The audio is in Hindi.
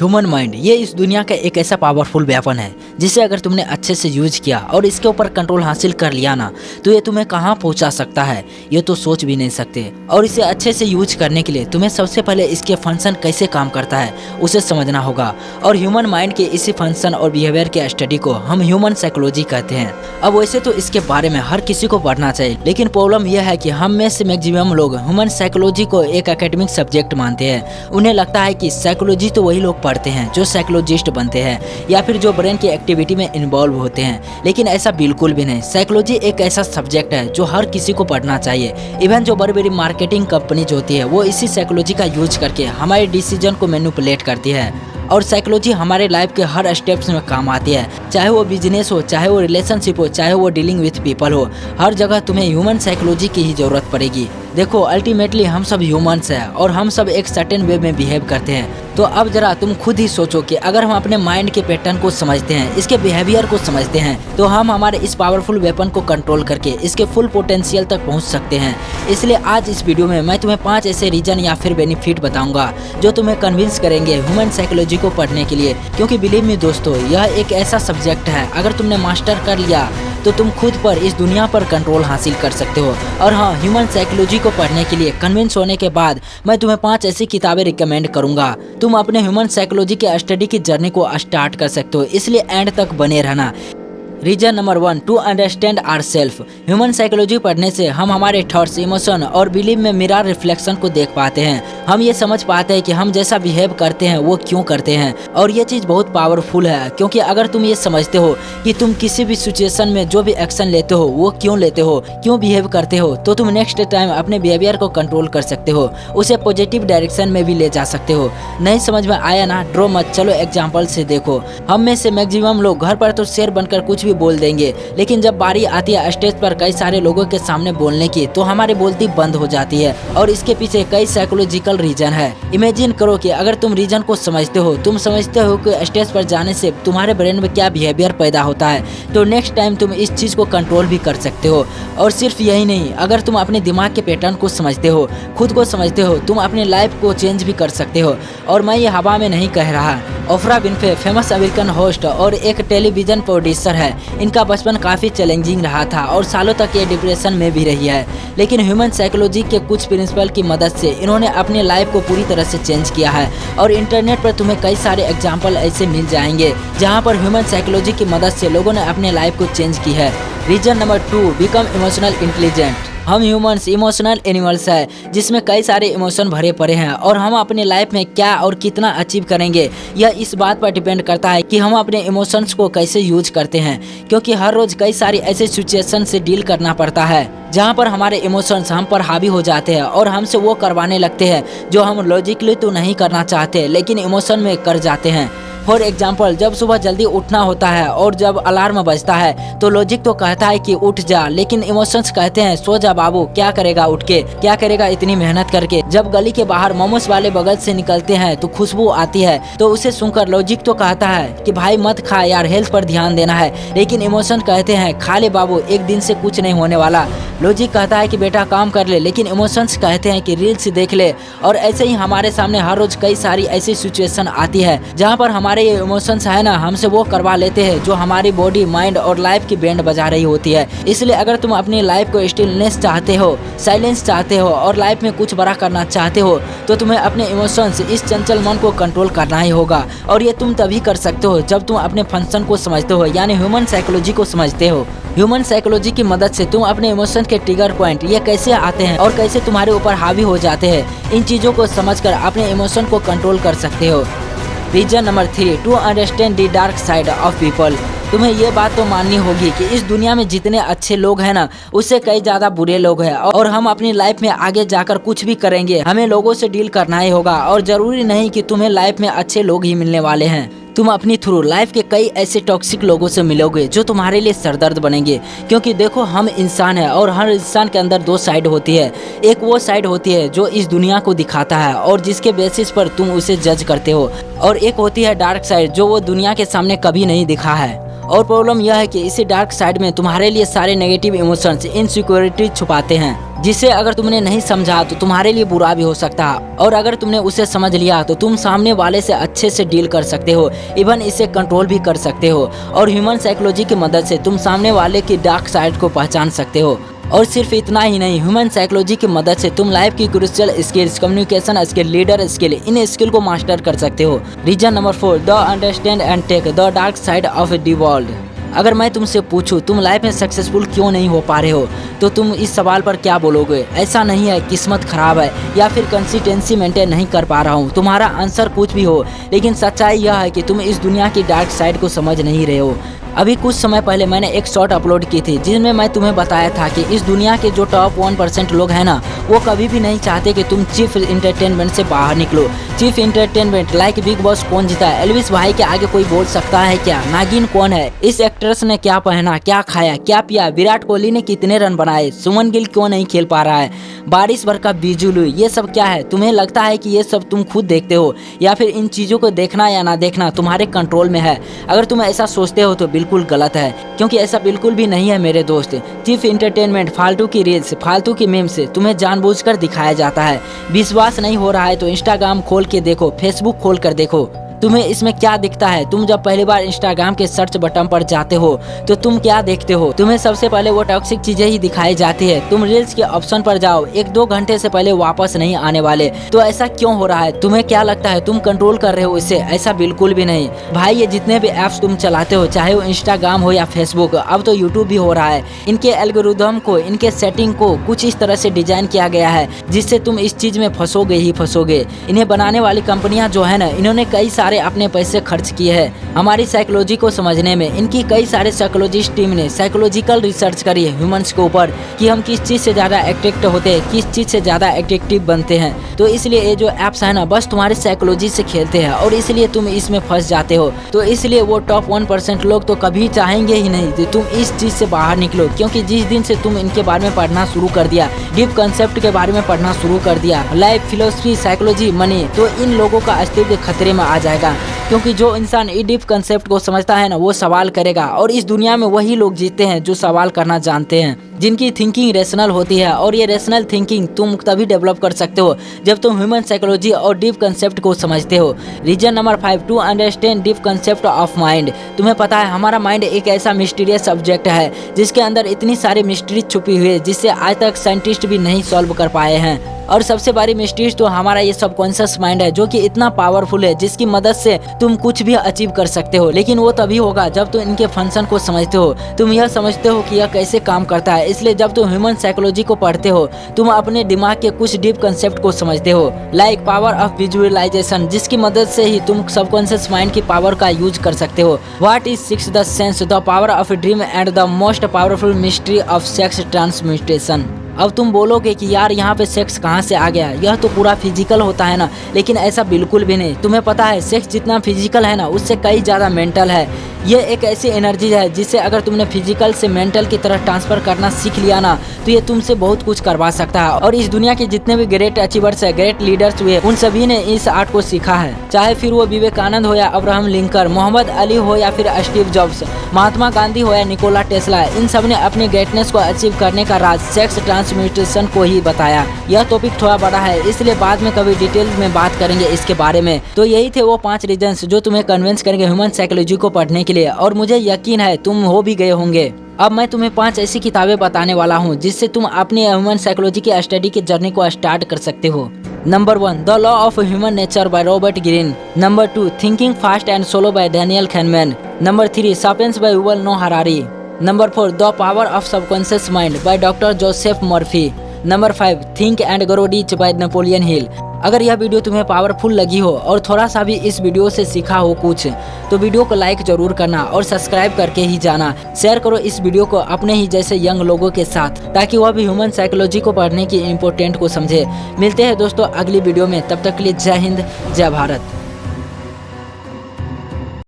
ह्यूमन माइंड ये इस दुनिया का एक ऐसा पावरफुल वेपन है जिसे अगर तुमने अच्छे से यूज किया और इसके ऊपर कंट्रोल हासिल कर लिया ना तो ये तुम्हें कहाँ पहुँचा सकता है ये तो सोच भी नहीं सकते। और इसे अच्छे से यूज करने के लिए तुम्हें सबसे पहले इसके फंक्शन कैसे काम करता है उसे समझना होगा। और ह्यूमन माइंड के इसी फंक्शन और बिहेवियर के स्टडी को हम ह्यूमन साइकोलॉजी कहते हैं। अब वैसे तो इसके बारे में हर किसी को पढ़ना चाहिए, लेकिन प्रॉब्लम यह है कि हम में से मैक्सिमम लोग ह्यूमन साइकोलॉजी को एक एकेडमिक सब्जेक्ट मानते हैं। उन्हें लगता है कि साइकोलॉजी तो वही लोग पढ़ते हैं जो साइकोलॉजिस्ट बनते हैं या फिर जो ब्रेन की एक्टिविटी में इन्वॉल्व होते हैं, लेकिन ऐसा बिल्कुल भी नहीं। साइकोलॉजी एक ऐसा सब्जेक्ट है जो हर किसी को पढ़ना चाहिए। इवन जो बड़ी बड़ी मार्केटिंग कंपनीज होती है वो इसी साइकोलॉजी का यूज करके हमारे डिसीजन को मैनिपुलेट करती है। और साइकोलॉजी हमारे लाइफ के हर स्टेप्स में काम आती है, चाहे वो बिजनेस हो, चाहे वो रिलेशनशिप हो, चाहे वो डीलिंग विथ पीपल हो। हर जगह तुम्हें ह्यूमन साइकोलॉजी की ही जरूरत पड़ेगी। देखो अल्टीमेटली हम सब ह्यूमंस हैं और हम सब एक सर्टेन वे में बिहेव करते हैं। तो अब जरा तुम खुद ही सोचो कि अगर हम अपने माइंड के पैटर्न को समझते हैं, इसके बिहेवियर को समझते हैं, तो हम हमारे इस पावरफुल वेपन को कंट्रोल करके इसके फुल पोटेंशियल तक पहुंच सकते हैं। इसलिए आज इस वीडियो में मैं तुम्हें 5 ऐसे रीजन या फिर बेनिफिट बताऊंगा जो तुम्हें कन्विंस करेंगे ह्यूमन साइकोलॉजी को पढ़ने के लिए। क्योंकि बिलीव मी दोस्तों, यह एक ऐसा सब्जेक्ट है अगर तुमने मास्टर कर लिया तो तुम खुद पर इस दुनिया पर कंट्रोल हासिल कर सकते हो। और हाँ, ह्यूमन साइकोलॉजी को पढ़ने के लिए कन्विंस होने के बाद मैं तुम्हें 5 ऐसी किताबें रिकमेंड करूंगा। तुम अपने ह्यूमन साइकोलॉजी के स्टडी की जर्नी को स्टार्ट कर सकते हो, इसलिए एंड तक बने रहना। Reason number 1, to understand our self. Human psychology पढ़ने से हम हमारे थॉट्स, इमोशन और बिलीव में मिरर रिफ्लेक्शन को देख पाते हैं। हम ये समझ पाते हैं कि हम जैसा बिहेव करते हैं वो क्यों करते हैं। और ये चीज़ बहुत पावरफुल है, क्योंकि अगर तुम ये समझते हो कि तुम किसी भी सिचुएशन में जो भी एक्शन लेते हो वो क्यों लेते हो, क्यों बिहेव करते हो, तो तुम नेक्स्ट टाइम अपने बिहेवियर को कंट्रोल कर सकते हो, उसे पॉजिटिव डायरेक्शन में भी ले जा सकते हो। नहीं समझ में आया ना, ड्रो मत, चलो एग्जाम्पल से देखो। हम में से मैक्सिमम लोग घर पर तो शेर बनकर कुछ बोल देंगे, लेकिन जब बारी आती है स्टेज पर कई सारे लोगों के सामने बोलने की तो हमारी बोलती बंद हो जाती है। और इसके पीछे कई साइकोलॉजिकल रीजन है। इमेजिन करो कि अगर तुम रीजन को समझते हो, तुम समझते हो कि स्टेज पर जाने से तुम्हारे ब्रेन में क्या बिहेवियर पैदा होता है, तो नेक्स्ट टाइम तुम इस चीज को कंट्रोल भी कर सकते हो। और सिर्फ यही नहीं, अगर तुम अपने दिमाग के पैटर्न को समझते हो, खुद को समझते हो, तुम अपने लाइफ को चेंज भी कर सकते हो। और मैं ये हवा में नहीं कह रहा। Oprah Winfrey famous American host और एक टेलीविजन प्रोड्यूसर है। इनका बचपन काफ़ी चैलेंजिंग रहा था और सालों तक ये डिप्रेशन में भी रही है, लेकिन ह्यूमन साइकोलॉजी के कुछ प्रिंसिपल की मदद से इन्होंने अपने लाइफ को पूरी तरह से चेंज किया है। और इंटरनेट पर तुम्हें कई सारे एग्जाम्पल ऐसे मिल जाएंगे जहां पर ह्यूमन साइकोलॉजी की मदद से लोगों ने अपने लाइफ को चेंज की है। Reason number 2, become emotional intelligent. हम ह्यूमंस इमोशनल एनिमल्स हैं जिसमें कई सारे इमोशन भरे पड़े हैं, और हम अपने लाइफ में क्या और कितना अचीव करेंगे यह इस बात पर डिपेंड करता है कि हम अपने इमोशंस को कैसे यूज करते हैं। क्योंकि हर रोज कई सारी ऐसे सिचुएशन से डील करना पड़ता है जहां पर हमारे इमोशंस हम पर हावी हो जाते हैं और हमसे वो करवाने लगते हैं जो हम लॉजिकली तो नहीं करना चाहते लेकिन इमोशन में कर जाते हैं। फॉर एग्जाम्पल, जब सुबह जल्दी उठना होता है और जब अलार्म बजता है तो लॉजिक तो कहता है कि उठ जा, लेकिन इमोशंस कहते हैं सो जा बाबू, क्या करेगा उठ के, क्या करेगा इतनी मेहनत करके। जब गली के बाहर मोमोस वाले बगल से निकलते हैं तो खुशबू आती है, तो उसे सुनकर लॉजिक तो कहता है कि भाई मत खा यार, हेल्थ पर ध्यान देना है, लेकिन इमोशन कहते हैं खा ले बाबू, एक दिन से कुछ नहीं होने वाला। लॉजिक कहता है कि बेटा काम कर ले, लेकिन इमोशंस कहते हैं कि रील्स देख ले। और ऐसे ही हमारे सामने हर रोज कई सारी ऐसी सिचुएशन आती है जहाँ पर हमारे ये इमोशंस है ना, हमसे वो करवा लेते हैं जो हमारी बॉडी, माइंड और लाइफ की बैंड बजा रही होती है। इसलिए अगर तुम अपनी लाइफ को स्टिलनेस चाहते हो, साइलेंस चाहते हो और लाइफ में कुछ बड़ा करना चाहते हो, तो तुम्हें अपने इमोशंस, इस चंचल मन को कंट्रोल करना ही होगा। और ये तुम तभी कर सकते हो जब तुम अपने फंक्शन को समझते हो, यानी ह्यूमन साइकोलॉजी को समझते हो। ह्यूमन साइकोलॉजी की मदद से तुम अपने इमोशन के ट्रिगर पॉइंट, ये कैसे आते हैं और कैसे तुम्हारे ऊपर हावी हो जाते हैं, इन चीज़ों को समझकर अपने इमोशन को कंट्रोल कर सकते हो। Reason number 3, to understand the dark side of people. तुम्हें ये बात तो माननी होगी कि इस दुनिया में जितने अच्छे लोग हैं ना, उससे कई ज़्यादा बुरे लोग हैं। और हम अपनी लाइफ में आगे जाकर कुछ भी करेंगे, हमें लोगों से डील करना ही होगा। और ज़रूरी नहीं कि तुम्हें लाइफ में अच्छे लोग ही मिलने वाले हैं। तुम अपनी थ्रू लाइफ के कई ऐसे टॉक्सिक लोगों से मिलोगे जो तुम्हारे लिए सरदर्द बनेंगे। क्योंकि देखो, हम इंसान हैं और हर इंसान के अंदर 2 साइड होती है। एक वो साइड होती है जो इस दुनिया को दिखाता है और जिसके बेसिस पर तुम उसे जज करते हो, और एक होती है डार्क साइड जो वो दुनिया के सामने कभी नहीं दिखा है। और प्रॉब्लम यह है कि इसी डार्क साइड में तुम्हारे लिए सारे नेगेटिव इमोशंस, इनसिक्योरिटी छुपाते हैं, जिसे अगर तुमने नहीं समझा तो तुम्हारे लिए बुरा भी हो सकता है, और अगर तुमने उसे समझ लिया तो तुम सामने वाले से अच्छे से डील कर सकते हो, इवन इसे कंट्रोल भी कर सकते हो। और ह्यूमन साइकोलॉजी की मदद से तुम सामने वाले की डार्क साइड को पहचान सकते हो। और सिर्फ इतना ही नहीं, ह्यूमन साइकोलॉजी की मदद से तुम लाइफ की crucial skills, communication skill, leader skill, इन स्किल को मास्टर कर सकते हो। Reason number 4, the understand and take the dark side of the world. अगर मैं तुमसे पूछूं तुम लाइफ में सक्सेसफुल क्यों नहीं हो पा रहे हो, तो तुम इस सवाल पर क्या बोलोगे? ऐसा नहीं है किस्मत खराब है या फिर कंसिस्टेंसी मेंटेन नहीं कर पा रहा हूँ। तुम्हारा आंसर कुछ भी हो, लेकिन सच्चाई यह है कि तुम इस दुनिया की डार्क साइड को समझ नहीं रहे हो। अभी कुछ समय पहले मैंने एक शॉर्ट अपलोड की थी जिसमें मैं तुम्हें बताया था कि इस दुनिया के जो टॉप 1% लोग हैं ना, वो कभी भी नहीं चाहते कि तुम चीफ इंटरटेनमेंट से बाहर निकलो। Chief entertainment like big boss कौन जीता है? एल्विस भाई के आगे कोई बोल सकता है क्या? नागिन कौन है? इस एक्ट्रेस ने क्या पहना, क्या खाया, क्या पिया? विराट कोहली ने कितने रन बनाए? सुमन गिल क्यों नहीं खेल पा रहा है? बारिश भर का बिजुली, ये सब क्या है? तुम्हें लगता है कि ये सब तुम खुद देखते हो, या फिर इन चीजों को देखना या ना देखना तुम्हारे कंट्रोल में है? अगर तुम ऐसा सोचते हो तो बिल्कुल गलत है, क्योंकि ऐसा बिल्कुल भी नहीं है मेरे दोस्त। चीफ इंटरटेनमेंट फालतू की रील्स, फालतू की मीम्स से तुम्हें जानबूझकर दिखाया जाता है। विश्वास नहीं हो रहा है तो इंस्टाग्राम खोल के देखो, फेसबुक खोल कर देखो, तुम्हें इसमें क्या दिखता है? तुम जब पहली बार इंस्टाग्राम के सर्च बटन पर जाते हो तो तुम क्या देखते हो? तुम्हें सबसे पहले वो टॉक्सिक चीजें ही दिखाई जाती है। तुम रील्स के ऑप्शन पर जाओ, 1-2 घंटे से पहले वापस नहीं आने वाले। तो ऐसा क्यों हो रहा है? तुम्हें क्या लगता है तुम कंट्रोल कर रहे हो इसे? ऐसा बिल्कुल भी नहीं भाई। ये जितने भी ऐप्स तुम चलाते हो, चाहे वो इंस्टाग्राम हो या फेसबुक, अब तो यूट्यूब भी हो रहा है, इनके एल्गोरिथम को, इनके सेटिंग को कुछ इस तरह से डिजाइन किया गया है जिससे तुम इस चीज में फंसोगे ही फंसोगे। इन्हें बनाने वाली कंपनियां जो है ना, इन्होंने कई सारे अपने पैसे खर्च किए हैं हमारी साइकोलॉजी को समझने में। इनकी कई सारे साइकोलॉजिस्ट टीम ने साइकोलॉजिकल रिसर्च करी है ह्यूमंस के ऊपर कि हम किस चीज से ज्यादा अट्रैक्ट होते हैं, किस चीज से ज्यादा एट्रैक्टिव बनते हैं। तो इसलिए ये जो एप्स है ना, बस तुम्हारी साइकोलॉजी से खेलते हैं और इसलिए तुम इसमें फंस जाते हो। तो इसलिए वो टॉप 1% लोग तो कभी चाहेंगे ही नहीं कि तुम इस चीज से बाहर निकलो, क्योंकि जिस दिन से तुम इनके बारे में पढ़ना शुरू कर दिया, डीप कंसेप्ट के बारे में पढ़ना शुरू कर दिया, लाइफ, फिलोसफी, साइकोलॉजी, मनी, तो इन लोगों का अस्तित्व खतरे में आ जाएगा। क्योंकि जो इंसान ई डीप कंसेप्ट को समझता है ना, वो सवाल करेगा, और इस दुनिया में वही लोग जीतते हैं जो सवाल करना जानते हैं, जिनकी थिंकिंग रेशनल होती है। और ये रेशनल थिंकिंग तुम तभी डेवलप कर सकते हो जब तुम ह्यूमन साइकोलॉजी और डीप कंसेप्ट को समझते हो। Reason number 5, to understand deep concept of mind. तुम्हें पता है हमारा माइंड एक ऐसा मिस्टीरियस सब्जेक्ट है जिसके अंदर इतनी सारी मिस्ट्री छुपी हुई है जिससे आज तक साइंटिस्ट भी नहीं सॉल्व कर पाए हैं। और सबसे बड़ी मिस्ट्री तो हमारा ये सबकॉन्शियस माइंड है, जो कि इतना पावरफुल है जिसकी मदद से तुम कुछ भी अचीव कर सकते हो। लेकिन वो तभी होगा जब तुम इनके फंक्शन को समझते हो, तुम यह समझते हो कि यह कैसे काम करता है। इसलिए जब तुम ह्यूमन साइकोलॉजी को पढ़ते हो, तुम अपने दिमाग के कुछ डीप कंसेप्ट को समझते हो, लाइक पावर ऑफ विजुअलाइजेशन, जिसकी मदद से ही तुम सबकॉन्शियस माइंड की पावर का यूज कर सकते हो। What is sixth sense, the power of dream and the most powerful mystery of sex transmutation. अब तुम बोलोगे कि यार यहाँ पे सेक्स कहाँ से आ गया, यह तो पूरा फिजिकल होता है ना, लेकिन ऐसा बिल्कुल भी नहीं। तुम्हें पता है सेक्स जितना फिजिकल है ना, उससे कई ज़्यादा मेंटल है। ये एक ऐसी एनर्जी है जिसे अगर तुमने फिजिकल से मेंटल की तरह ट्रांसफर करना सीख लिया ना, तो ये तुमसे बहुत कुछ करवा सकता है। और इस दुनिया के जितने भी ग्रेट अचीवर्स है, ग्रेट लीडर्स हुए, उन सभी ने इस आर्ट को सीखा है। चाहे फिर वो विवेकानंद हो या अब्राहम लिंकन, मोहम्मद अली हो या फिर स्टीव जॉब्स, महात्मा गांधी हो या निकोला टेस्ला, इन सब ने अपनी ग्रेटनेस को अचीव करने का राज सेक्स ट्रांसमिटेशन को ही बताया। यह टॉपिक थोड़ा बड़ा है, इसलिए बाद में कभी डिटेल में बात करेंगे इसके बारे में। तो यही थे वो 5 रीजंस जो तुम्हें कन्विंस करेंगे ह्यूमन साइकोलॉजी को पढ़ने के लिए, और मुझे यकीन है तुम हो भी गए होंगे। अब मैं तुम्हें 5 ऐसी किताबें बताने वाला हूँ जिससे तुम अपनी ह्यूमन साइकोलॉजी की स्टडी की जर्नी को स्टार्ट कर सकते हो। Number 1, the law of human nature by Robert Greene. Number 2, thinking fast and slow by Daniel Kahneman. Number 3, Sapiens by Yuval Noah Harari. Number 4, the power of subconscious mind by doctor Joseph Murphy. Number 5, think and grow rich by Napoleon Hill. अगर यह वीडियो तुम्हें पावरफुल लगी हो और थोड़ा सा भी इस वीडियो से सीखा हो कुछ, तो वीडियो को लाइक जरूर करना और सब्सक्राइब करके ही जाना। शेयर करो इस वीडियो को अपने ही जैसे यंग लोगों के साथ, ताकि वह भी ह्यूमन साइकोलॉजी को पढ़ने की इम्पोर्टेंट को समझे। मिलते हैं दोस्तों अगली वीडियो में, तब तक के लिए जय हिंद, जय भारत।